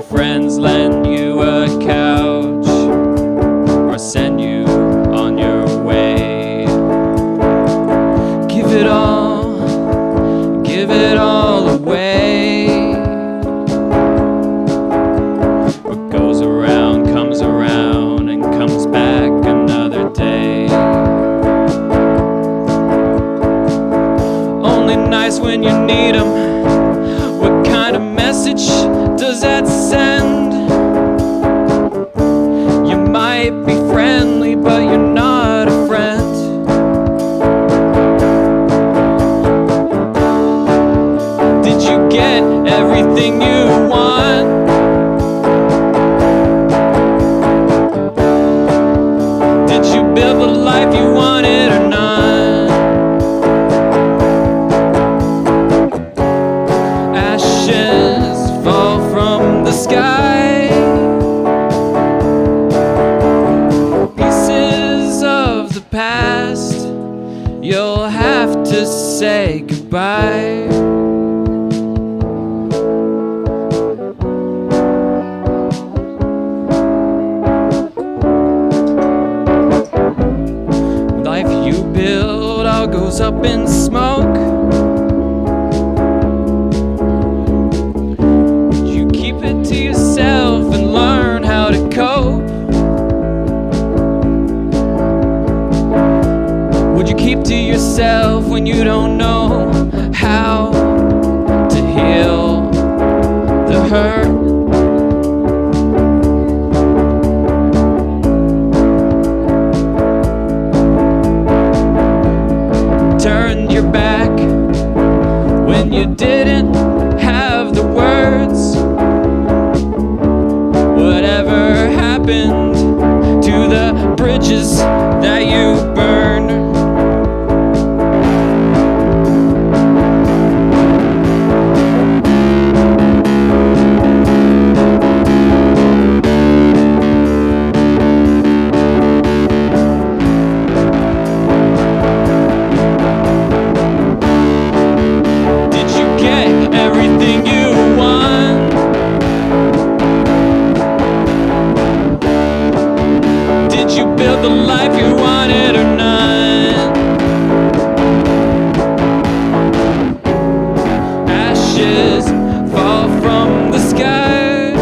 friends lend you a couch or send you on your way. Give it all away. What goes around comes around and comes back another day. Only nice when you need them. What kind of message does that send? You might be friendly, but you're not a friend. Did you get everything you want? Did you build the life you wanted or not? Ashes fall from the sky. Pieces of the past, you'll have to say goodbye. Life you build all goes up in smoke. You keep it to yourself and learn how to cope. Would you keep to yourself when you don't know how to heal the hurt? Turned your back when you didn't have the words. Whatever happened to the bridges that you burned? Everything you want? Did you build the life you wanted or not? Ashes fall from the sky.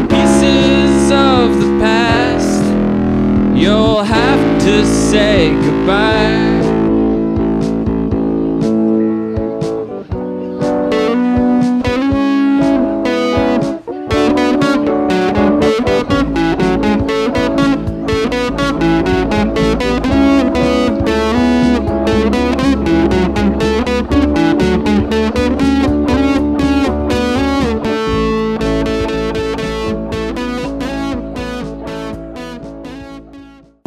Pieces of the past, you'll have to say goodbye.